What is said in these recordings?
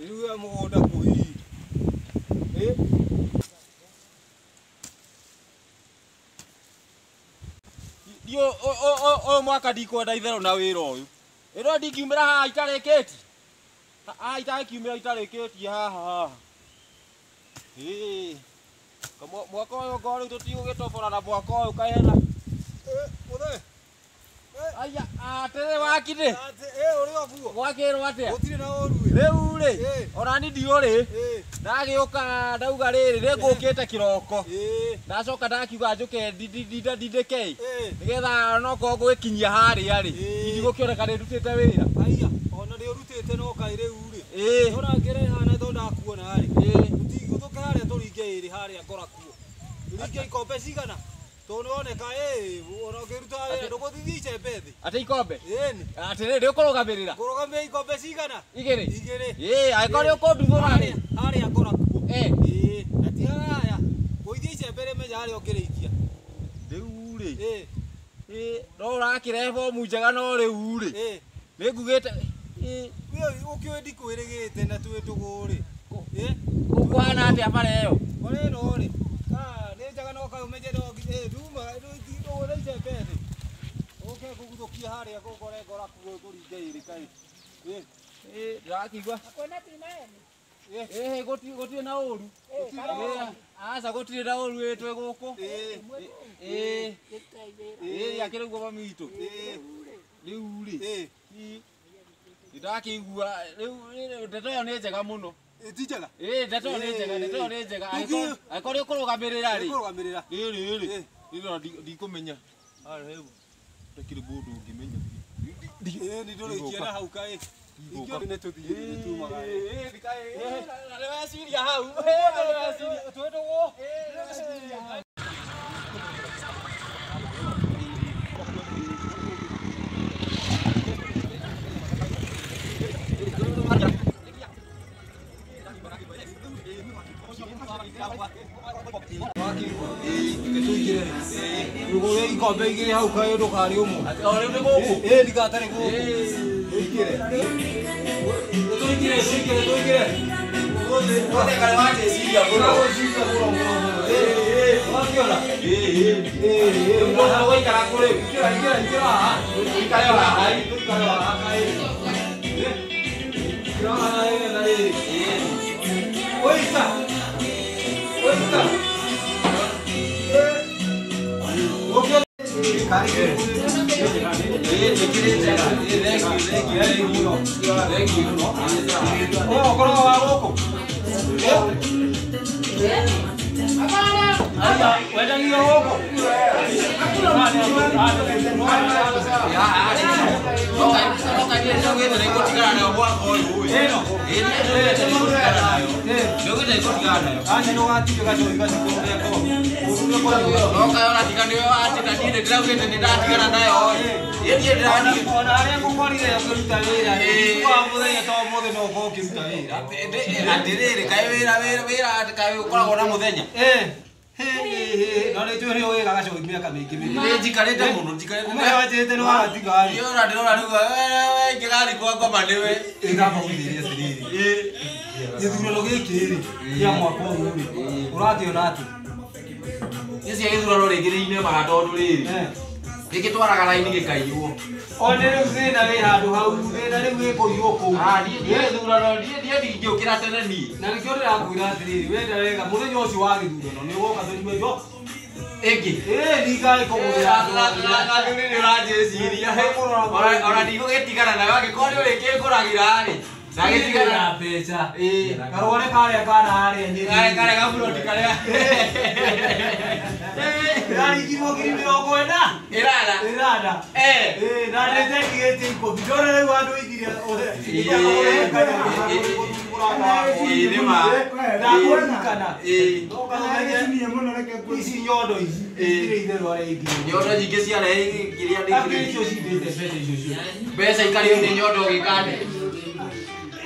Riu ya mugunda kui. Dio o mwaka ndikwenda ithero na wira uyu. Ino ndingiumira haha itariketi. Itakiumira itariketi haha. Mwaka uyu ngori tutigugitobora na mwaka uyu kahena. Muthe. Aya, atere wakire. Uri obuo. Gwakirwo atia? Gutire na oru. Riu ri, ona ni ndiuri. Ndagiuka ndauga riri ngukite kiroko. Ndacoka ndakiuga njuke ndindike. Nigetha no ko gwikinyia haria ri. Ndigukioneka ni ndutite wira. Aya, ona ri urutite no kai riu ri. Ona ngire hana to ndakuona ri. Tutiguthuka haria turinge iri haria ngorakuo. Turinge ikombe cigana. Tuoneka ona ngiruta wira nduguthithi bethi. Ati ikombe? Ati ri ukurugamirira. Kurugamira ikombe cigana? Igiri. Aikori ukunduthura ri. Haria ngorakuo. Ati haya. Kuithia icembe rimeja haria ungiriithia. Riu ri. No urakire bomu njega no riu ri. Ningugite ukio ndikwirigite na twi tuguri. Ukwana atia pareyo? Ore no ri. Ni njega no kaumeje dogi duma ndo ore icembe thi. Okay kuguthukia haria gukore ngorakuo kuringe iri kai. Ndakigwa. Kwena tinaeni. Gutire na oru. Aca gutire na oru twe guku. Akirugwo mamitu. Riu ri. Ndakigwa riu ndeto ni njega muno. Tijega? Ndeto ni njega. Aikori ukurugamirira ri. Ri. Ino ndikumenya. Hebu. Ndakire bundu ngimenya. Ni ndoro ikiera hau kai. Ikio ni tuthii tumaga. Ndikai. Na siria hau. Siria twedo wo. Rugo ikombe igiri hau kai ndukari umu. Ori ndi guku. Ndigatari guku. Tuigire. Wote kale wate siria bro. Wakiona. Ndio waikara kule. Ikira. Ikale wa hai. Ikale wa hai. Ikira na ri. Oita. None tu rio wega gacho miaka mingi mingi. Njikarite muno njikarite. Kuma wajete no watigari. Yo ndiro ruga ngigari kwa ngoma niwe. Ngamba kuthiri siriri. Githurano gikiri ya mwaka uyu ri. Urathiona ati. Isi githurano ringiri-ine matondu riri. Gikitwaraga raini gikaiywo. One riu thina wi handu hau thina riu gikuiywo kuu. Ni githurano ndie ndingiukira tene ni. Na nikio ndirakwira atiriri wenda wega muthenya ucio wa githurano ni ugoka thunywe njo. Egi. Ndikai kumurira. Ngagirire urajeciria. Ona ndigugitigana nawe angikori uriki nguragira ri. Ndagitigana mbeca. Karone karia kana haria nyiri. Kare gaburoti karia. Rari kimo kiri mirongo ena. Irada. Na ndete kigeti ko bidore ri wandu igiria ore. Nima. Na kuona kana. No kana ni muno reke kuisi nyondo ici. Igire itherwa ri igiria. Nyondo nyingi cia ri igiria ndikire. Icio cindite mbeca icio. Mbeca ikario ni nyondo gikande.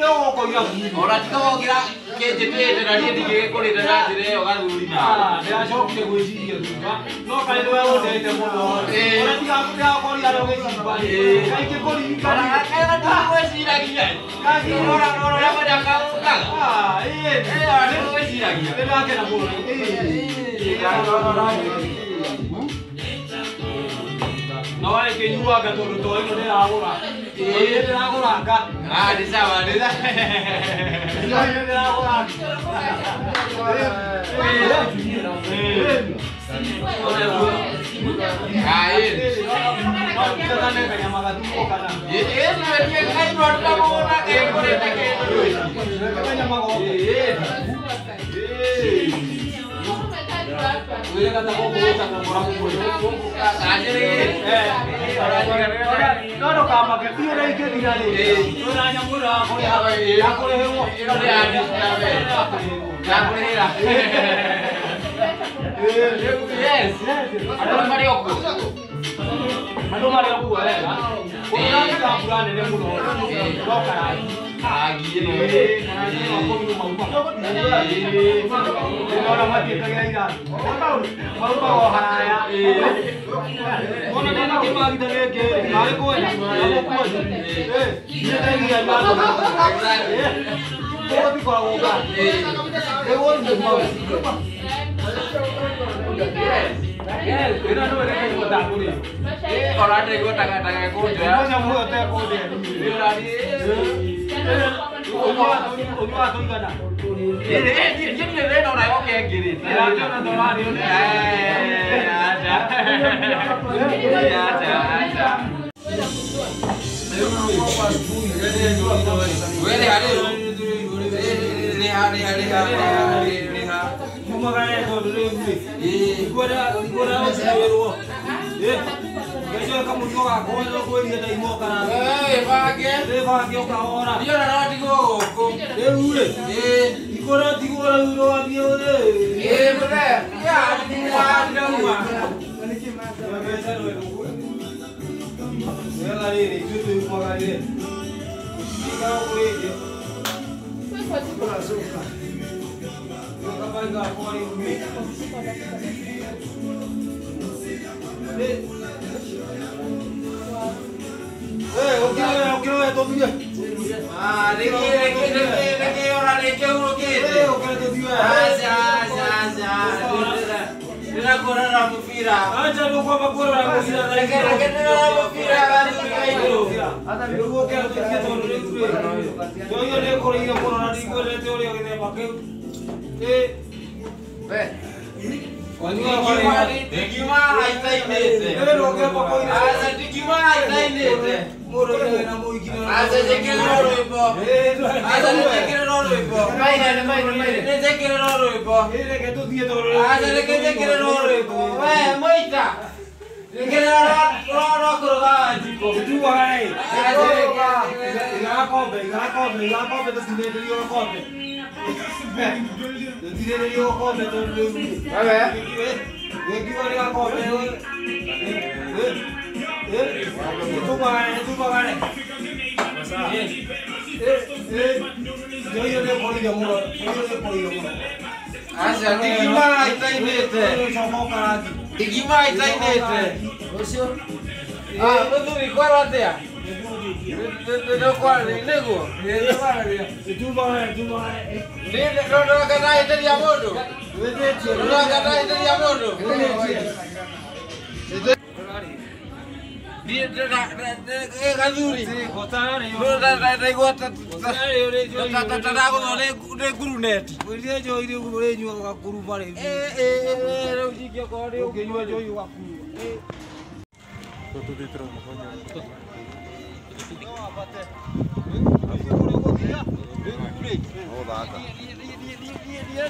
Yo ko ya ku. Ora tiko gira ke jete na ri dige ko le na dire o ga ruri na. Ya jo ke ko ji ya tu ba. No ka le wa de te mo. Ora tika ku ya ko ya lo ke ji ba. Kai ke ko ri ka. Ora ka na ta ko si la gi ya. Ka si ora ma da ka ka. Ora ko si la gi. Ke la ke na ko. No hay que yo haga todo esto de ahora. De ahora acá. Ah, de esa, de esa. No, de ahora. No, calma, que tío hay que tirar. No daña mucho, ya por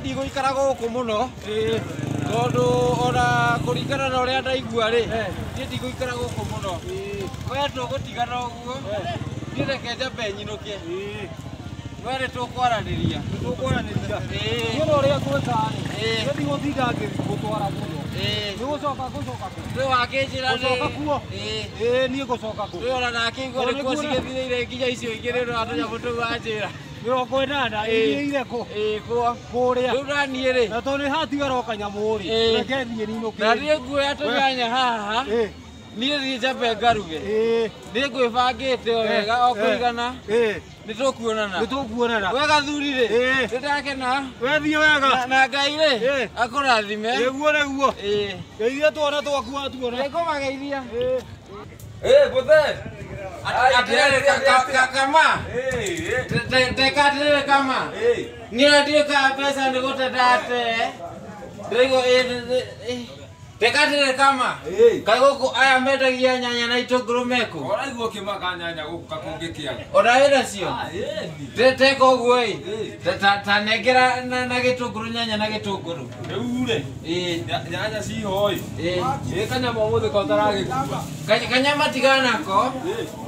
Digo ikarago komuno tondu ona kurikana na uria ndaigua ri ni digo ikarago komuno we tugutigana uguo ni reke njambe nyinuke we tukwaraniria ni uria gwika ni digo thinda ngigutwara muno ni gucoka ni wakinjira ni ni gucoka ku ni ona nake igore ko cigithire nginya icio ingire no andu nyamu tu wanjira Mĩrongo ĩnana ĩire kũ? Kwa. Kũrĩa. Rĩu naniĩ rĩ. Na tondũ nĩ hatigara kanyamũ rĩ. Reke thiĩ ninũkĩre. Na niĩ nguoya tũnyanya haha. Niĩ thiĩ njambe ngaruge. Niĩ ngwĩbangĩte o wega o kũigana. Nĩtũkuonana. Nĩtũkuonana. We gathuri rĩ. Nĩndakena. We thiĩ wega. Na Ngai rĩ. Akũrathime. Nĩguo nĩguo. Geithia twana twaku watuona. Nĩngũmageithia. Bothe. Kama. Tekatire kama. Niĩ ndiũka mbeca nĩgũtendate. Ndĩrĩgo Tekatire kama. Kaĩ gũkũ aya mendagia nyanya na itũngũrũ meku. Ũraigua ũkĩmaka nyanya gũkũ kakũngĩkĩaga. Ona wĩna cio. Teka ũguo ĩ. Ta nengera na gĩtũngũrũ nyanya na gĩtũngũrũ. Rĩu rĩ. Nyanya ciho ĩ. Kanyama ũmũthĩ ko ũtaragĩkua. Kanyama tigana nako.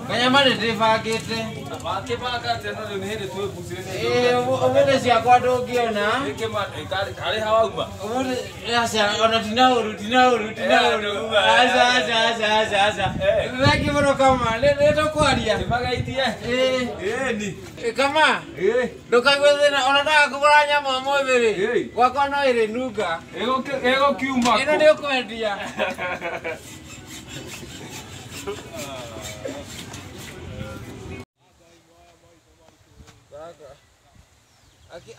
Kanyama nĩndĩbangĩte. Wakĩbanga atĩa na rĩu nĩ hĩndĩ twĩbucĩrĩte. Ũmũthĩ ciakwa ndũngĩona. Karĩ hawauma. Ũmũthĩ ona tinaũru. Aca. Thaki mũno Kama. Nĩtũkwaria. Kĩbagaitie. Ni. Kama. Ndũkaigue thĩna ona ndagakũgũra nyama ũmũthĩ rĩ. Gwakwa no ĩrĩ nunga. Ĩgũkiuma. Ĩno nĩũkwendia.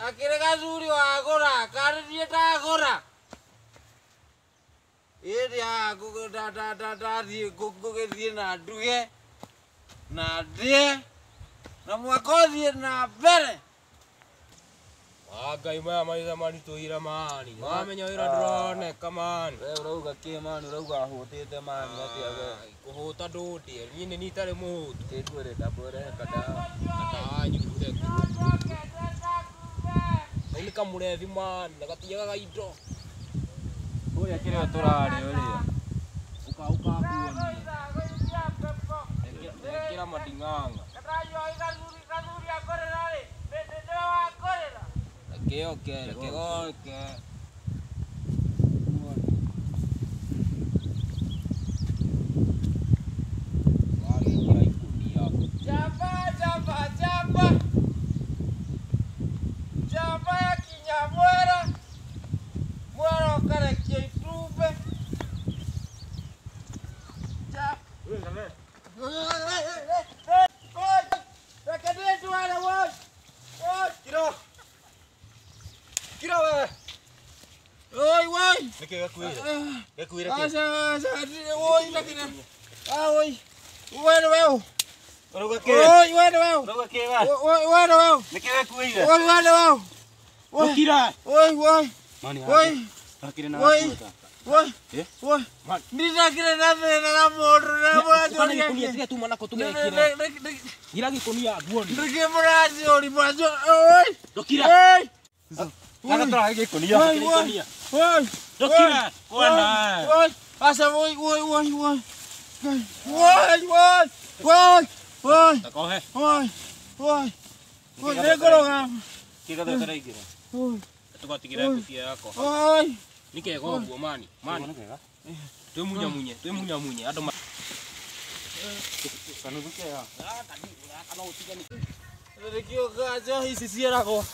Akĩrĩ gathuri wagũra, karĩrie ndagũra. Ĩrĩa ndathiĩ ngũgĩthiĩ na nduge na ndĩe na mwaka ũthiĩ na mbere. Ngai maya maitha manitũhire mani. Wamenya wĩra ndũroneka mani. We ũrauga kĩ mani, ũrauga hũtĩte mani atĩa we. Kũhũta ndũndĩ, niĩ nĩ itarĩ mũhũtu. Kĩkwĩrĩ ndambũre kada. Kadawa nyugure. Nĩ kamũrethi mani, na gatiaga indo. Ũrĩa kĩrĩa tũrarĩ ũrĩa. Uka kuonia. Ekĩra mading'anga. Kĩoke, kĩgoke. Wagĩkĩra ikunia. Jamba ya Kinyamwera. Mwera ũkarekia itumbĩ. Reke ndĩtware woi. Kira we. Woi. Nĩkĩ gakuire kĩ? Aca. Woi ndakina. Woi. Wena weo. Ũrauga kĩ? Woi wena weo. Ũrauga kĩ we? Wena weo. Nĩkĩ gakuire? Woi wena weo. Ũkira. Woi. Mani Woi. hakire na Woi. kuota. Woi. Ndakire na thĩna na mũndũ na Kwani kunia tiga tu manako tumekira. Gira gikunia guoni. Ndikimurazi uri mwazo. Oi. Dokira. Oi. Kana tora gikunia. Woi. Dokira. Kwenda. Woi. Asa woi. Takohe. Woi. Ndekoroga. Kiga thotera igira. Woi. Tugatigire kutia yako. Woi. Nikega uguo mani. Twimunyamunye andu Kanuduke ya. kana utigani. Rekio gajo hici ciaragwo.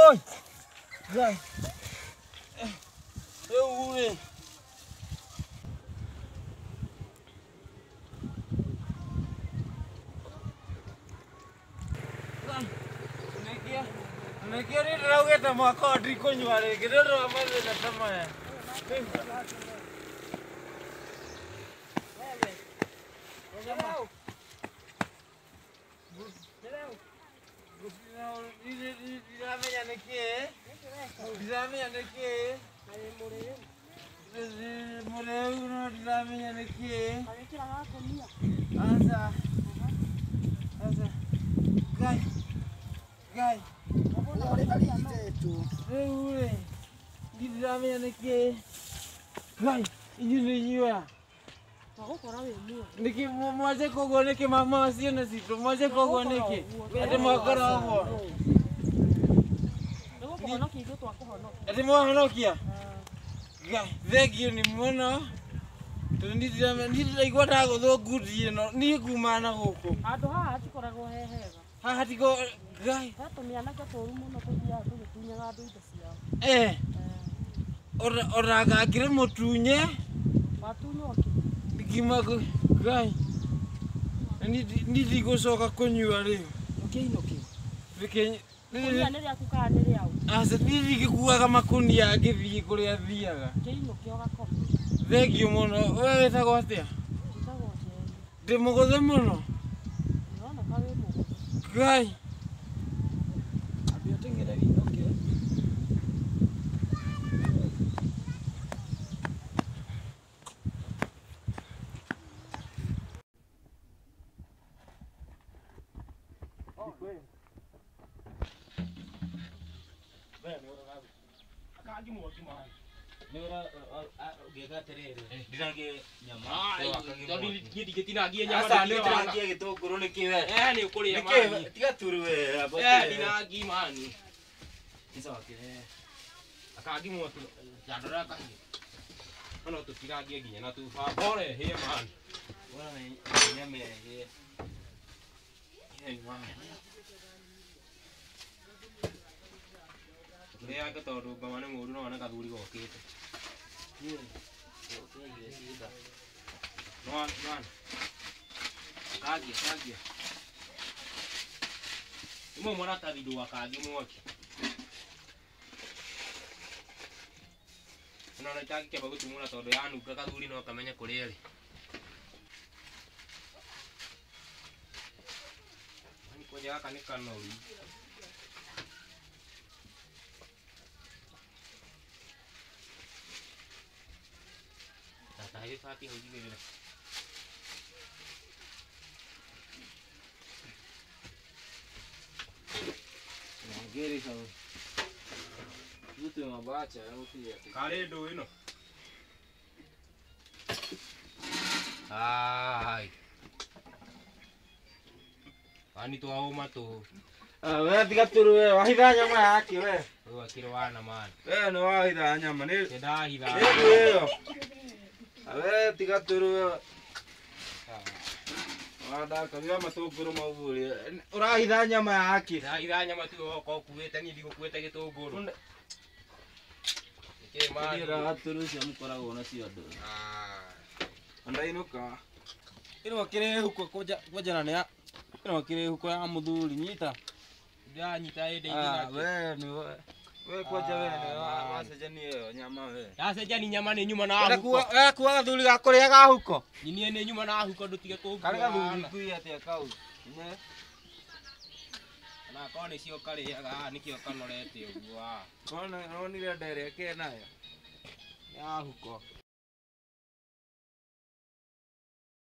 Oi. Gai. Uri. Nekeri ndĩraugĩte mwaka wa ndikũnyua rĩngĩ nĩ ũndũ wa mathĩna ta maya. Ndiramenya nĩkĩ. Mũrĩu no ndiramenya nĩkĩ. Aca. Gai. Rĩu rĩ, ndiramenya nĩkĩ. Gai, inyuĩ nĩ inyuĩ. Nĩkĩ mwanjie kũguo nĩkĩ mama ciana citũ mwanjie kũguo nĩkĩ? Atĩ mwakoragwo. Atĩ mwahonokia? Gai, thengiũ nĩ mũno. Tondũ ndiraigua ndagũthwo ngundi ĩno, niĩ nguma na gũkũ. Handũ haha hatikoragwo he hega. Haha tigo Ngai. Tũmĩanake tũru mũno tũthiaga tũgĩtunyaga andũ indo ciao. Ora gakire mũtunye. Watunywo kĩ? Ngima Ngai. Ndigũcoka kũnyua rĩu. Ũkĩinũkĩ? Reke Kũnyua nĩ rĩaku kana nĩ rĩau? Asa ndigikuaga makunia ngĩthiĩ kũrĩa thiaga. Ũkĩinũkĩ ũgakoma? Thengio mũno. Wewe wĩtagwo atĩa? Njĩtagwo Njeri. Ndĩ mũgũthe mũno. Ndĩroneka wĩ mũgũthe. Ngai. Ambia ũteng'ere wĩinũke. Kĩrĩa angĩtondũ ngoma nĩ mũru no kathuri gokĩte. Kagia. Imwe maratathi ndũgakangie mwaki. Ona itangĩkĩamba gũtumũra tondũ yanunga kathuri no kamenye kũrĩa ĩrĩ. Kwenye gaka nĩ kanoru. Tadi Fatih hoji gini. Ngeri sawa. Mtu mabacha au pia. Kale do ino. Ai. Ani tu au mato. Wewe tiga turu wewe wahitha nyama yake wewe. Wewe akira wana man. Wewe no wahitha nyama ni. Kedahitha. Wewe. Wewe tiga turu wewe. Wada kabia matunguru mavuli. Urahitha nyama yake. Ndahitha nyama tu ko kuwete ni ndigo kuwete gitunguru. Ke man. Ndira turu cia mukoragwo na cio andu. Ndainuka. Ino kire huko kujana ne. Ino kire huko ya muthuri nyita. Ndanyita ende ina. Wewe ni wewe. Wewe koja wewe wasejani hiyo nyama wewe. Yasejani nyama ni nyuma na huko. Wewe kuwa gathuri gakuria ga huko. Nyini ni nyuma na huko ndutige tu. Kale gathuri kui atia kau. Ne. Na kone cio kariaga nikio kanorete uguo. Kone nonire ndere ke nayo. Ya huko.